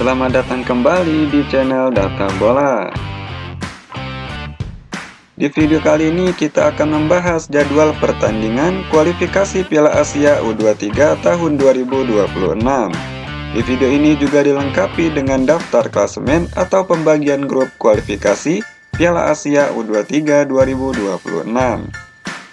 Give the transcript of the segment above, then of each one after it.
Selamat datang kembali di channel Data Bola. Di video kali ini kita akan membahas jadwal pertandingan kualifikasi Piala Asia U23 tahun 2026. Di video ini juga dilengkapi dengan daftar klasemen atau pembagian grup kualifikasi Piala Asia U23 2026.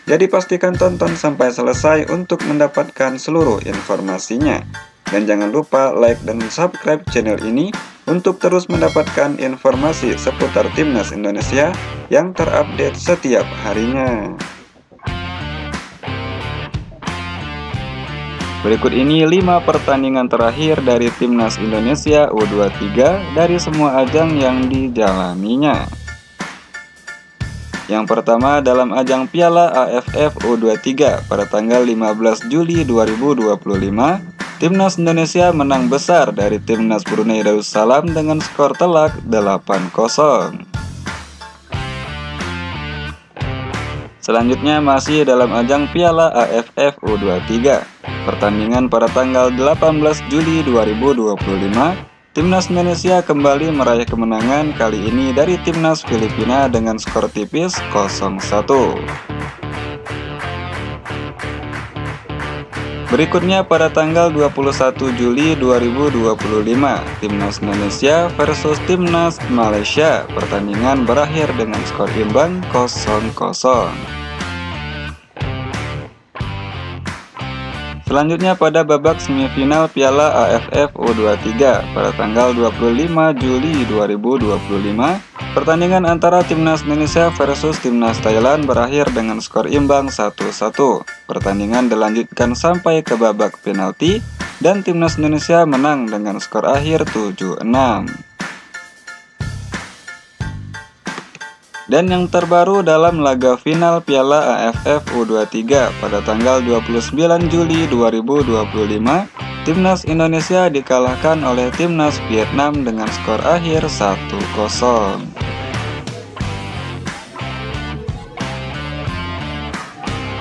Jadi pastikan tonton sampai selesai untuk mendapatkan seluruh informasinya. Dan jangan lupa like dan subscribe channel ini untuk terus mendapatkan informasi seputar Timnas Indonesia yang terupdate setiap harinya. Berikut ini 5 pertandingan terakhir dari Timnas Indonesia U23 dari semua ajang yang dijalaninya. Yang pertama dalam ajang Piala AFF U23 pada tanggal 15 Juli 2025, Timnas Indonesia menang besar dari Timnas Brunei Darussalam dengan skor telak 8-0. Selanjutnya masih dalam ajang Piala AFF U23. Pertandingan pada tanggal 18 Juli 2025, Timnas Indonesia kembali meraih kemenangan kali ini dari Timnas Filipina dengan skor tipis 0-1. Berikutnya pada tanggal 21 Juli 2025, Timnas Indonesia versus Timnas Malaysia. Pertandingan berakhir dengan skor imbang 0-0. Selanjutnya pada babak semifinal Piala AFF U23 pada tanggal 25 Juli 2025, pertandingan antara Timnas Indonesia versus Timnas Thailand berakhir dengan skor imbang 1-1. Pertandingan dilanjutkan sampai ke babak penalti dan Timnas Indonesia menang dengan skor akhir 7-6. Dan yang terbaru dalam laga final Piala AFF U23 pada tanggal 29 Juli 2025, Timnas Indonesia dikalahkan oleh Timnas Vietnam dengan skor akhir 1-0.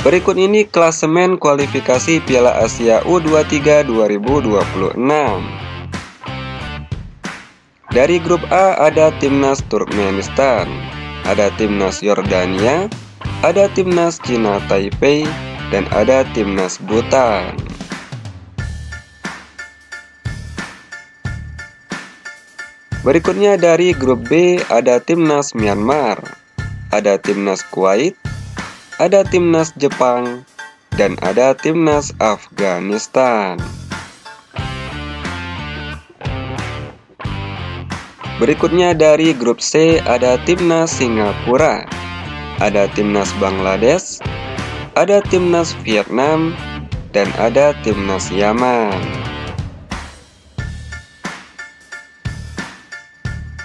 Berikut ini klasemen kualifikasi Piala Asia U23 2026. Dari grup A ada Timnas Turkmenistan, ada Timnas Yordania, ada Timnas Cina Taipei, dan ada Timnas Bhutan. Berikutnya dari grup B ada Timnas Myanmar, ada Timnas Kuwait, ada Timnas Jepang, dan ada Timnas Afghanistan. Berikutnya dari grup C ada Timnas Singapura, ada Timnas Bangladesh, ada Timnas Vietnam, dan ada Timnas Yaman.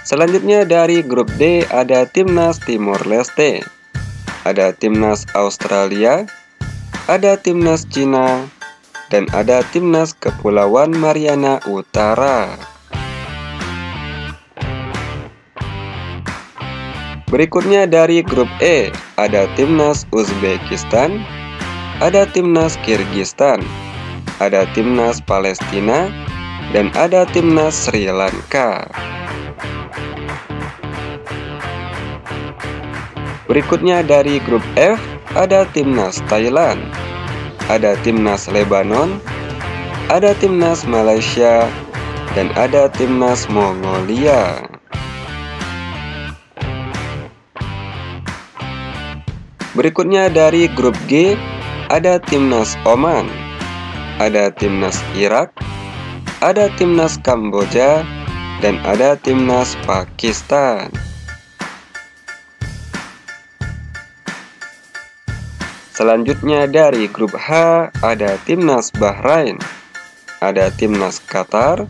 Selanjutnya dari grup D ada Timnas Timor Leste, ada Timnas Australia, ada Timnas Cina, dan ada Timnas Kepulauan Mariana Utara. Berikutnya dari grup E ada Timnas Uzbekistan, ada Timnas Kirgistan, ada Timnas Palestina, dan ada Timnas Sri Lanka. Berikutnya dari grup F ada Timnas Thailand, ada Timnas Lebanon, ada Timnas Malaysia, dan ada Timnas Mongolia. Berikutnya dari grup G ada Timnas Oman, ada Timnas Irak, ada Timnas Kamboja, dan ada Timnas Pakistan. Selanjutnya dari grup H ada Timnas Bahrain, ada Timnas Qatar,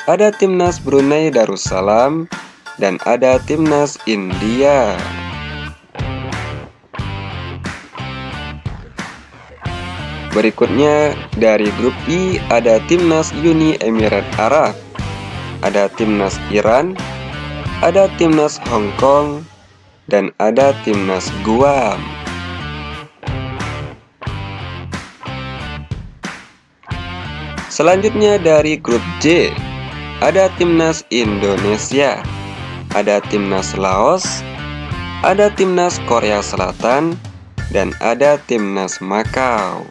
ada Timnas Brunei Darussalam, dan ada Timnas India. Berikutnya dari grup I ada Timnas Uni Emirat Arab, ada Timnas Iran, ada Timnas Hong Kong, dan ada Timnas Guam. Selanjutnya dari grup J ada timnas Indonesia, ada timnas Laos, ada timnas Korea Selatan, dan ada timnas Makau.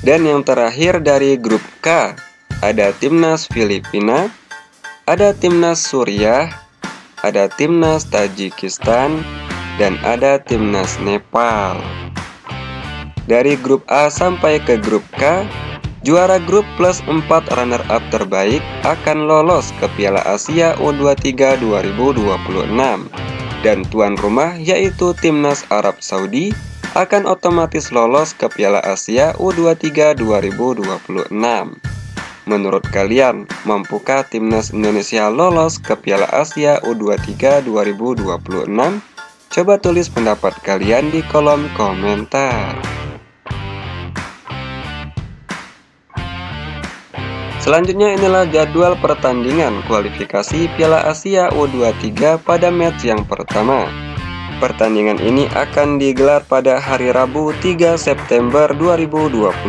Dan yang terakhir dari grup K, ada timnas Filipina, ada timnas Suriah, ada timnas Tajikistan, dan ada timnas Nepal. Dari grup A sampai ke grup K, juara grup plus 4 runner-up terbaik akan lolos ke Piala Asia U23 2026. Dan tuan rumah yaitu timnas Arab Saudi akan otomatis lolos ke Piala Asia U23 2026. Menurut kalian, mampukah timnas Indonesia lolos ke Piala Asia U23 2026? Coba tulis pendapat kalian di kolom komentar. Selanjutnya inilah jadwal pertandingan kualifikasi Piala Asia U23 pada match yang pertama. Pertandingan ini akan digelar pada hari Rabu 3 September 2025.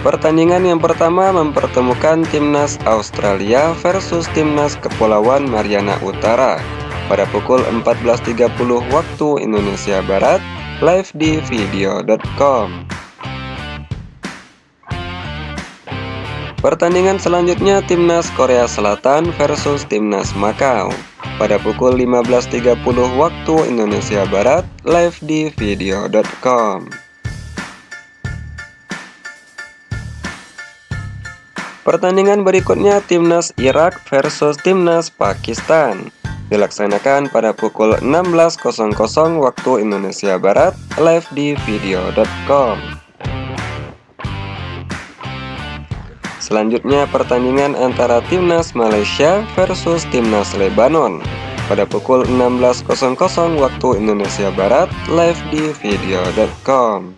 Pertandingan yang pertama mempertemukan timnas Australia versus timnas Kepulauan Mariana Utara pada pukul 14.30 waktu Indonesia Barat, live di video.com. Pertandingan selanjutnya timnas Korea Selatan versus timnas Makau pada pukul 15.30 waktu Indonesia Barat, live di video.com. Pertandingan berikutnya timnas Irak versus timnas Pakistan dilaksanakan pada pukul 16.00 waktu Indonesia Barat, live di video.com. Selanjutnya pertandingan antara timnas Malaysia versus timnas Lebanon pada pukul 16.00 waktu Indonesia Barat, live di video.com.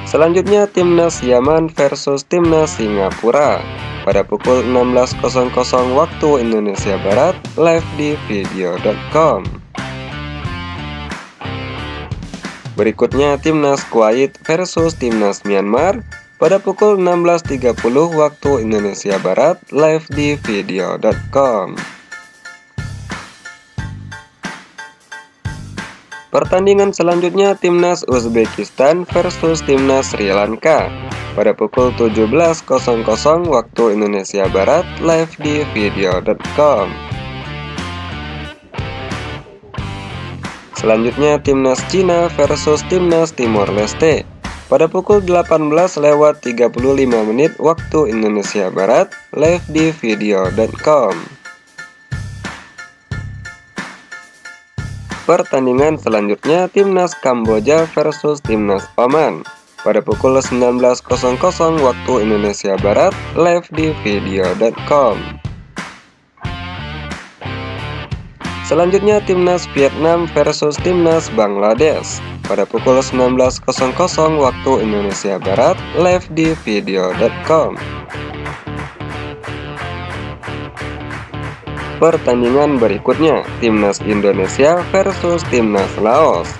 Selanjutnya timnas Yaman versus timnas Singapura pada pukul 16.00 waktu Indonesia Barat, live di video.com. Berikutnya timnas Kuwait versus timnas Myanmar pada pukul 16.30 waktu Indonesia Barat, live di video.com. Pertandingan selanjutnya timnas Uzbekistan versus timnas Sri Lanka pada pukul 17.00 waktu Indonesia Barat, live di video.com. Selanjutnya timnas Cina versus timnas Timor Leste pada pukul 18.35 waktu Indonesia Barat, live di video.com. Pertandingan selanjutnya timnas Kamboja versus timnas Oman pada pukul 19.00 waktu Indonesia Barat, live di video.com. Selanjutnya timnas Vietnam versus timnas Bangladesh pada pukul 19.00 waktu Indonesia Barat, live di video.com. Pertandingan berikutnya timnas Indonesia versus timnas Laos.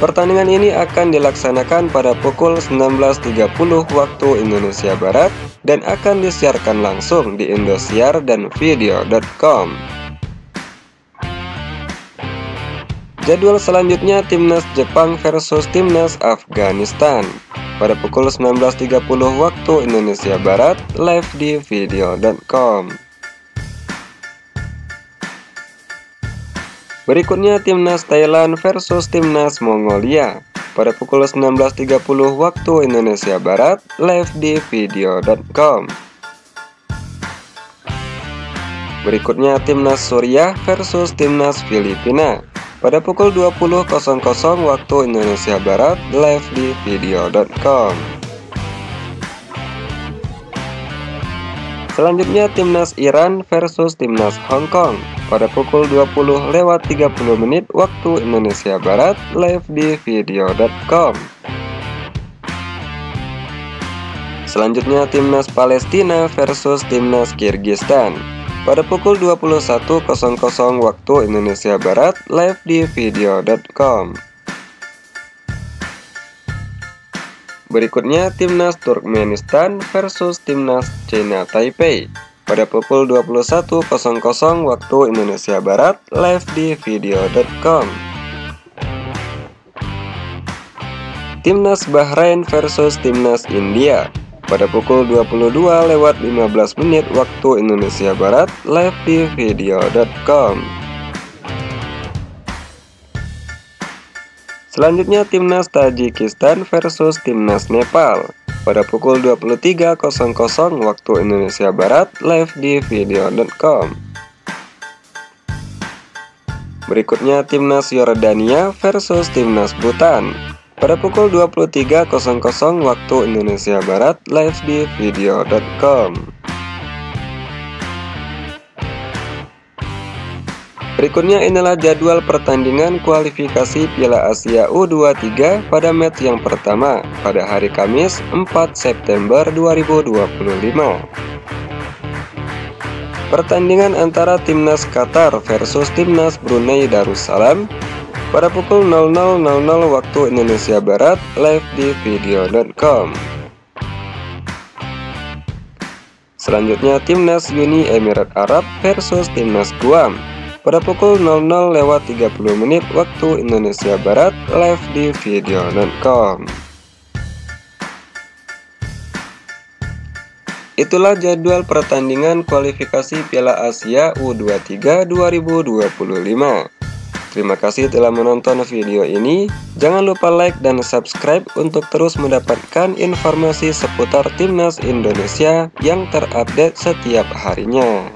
Pertandingan ini akan dilaksanakan pada pukul 19.30 waktu Indonesia Barat dan akan disiarkan langsung di Indosiar dan video.com. Jadwal selanjutnya timnas Jepang versus timnas Afghanistan pada pukul 19.30 waktu Indonesia Barat, live di video.com. Berikutnya timnas Thailand versus timnas Mongolia pada pukul 19.30 waktu Indonesia Barat, live di video.com. Berikutnya timnas Suriah versus timnas Filipina pada pukul 20.00 waktu Indonesia Barat, live di video.com. Selanjutnya timnas Iran versus timnas Hong Kong pada pukul 20.30 waktu Indonesia Barat, live di video.com. Selanjutnya timnas Palestina versus timnas Kirgistan pada pukul 21.00 waktu Indonesia Barat, live di video.com. Berikutnya Timnas Turkmenistan versus Timnas China Taipei pada pukul 21.00 waktu Indonesia Barat, live di video.com. Timnas Bahrain versus Timnas India pada pukul 22.15 waktu Indonesia Barat, live di video.com. Selanjutnya Timnas Tajikistan versus Timnas Nepal pada pukul 23.00 waktu Indonesia Barat, live di video.com. Berikutnya Timnas Yordania versus Timnas Bhutan pada pukul 23.00 waktu Indonesia Barat, live di video.com. Berikutnya inilah jadwal pertandingan kualifikasi Piala Asia U23 pada match yang pertama pada hari Kamis 4 September 2025. Pertandingan antara Timnas Qatar versus Timnas Brunei Darussalam pada pukul 00.00 waktu Indonesia Barat, live di video.com. Selanjutnya Timnas Uni Emirat Arab versus Timnas Guam pada pukul 00.30 waktu Indonesia Barat, live di video.com. Itulah jadwal pertandingan kualifikasi Piala Asia U23 2025. Terima kasih telah menonton video ini. Jangan lupa like dan subscribe untuk terus mendapatkan informasi seputar Timnas Indonesia yang terupdate setiap harinya.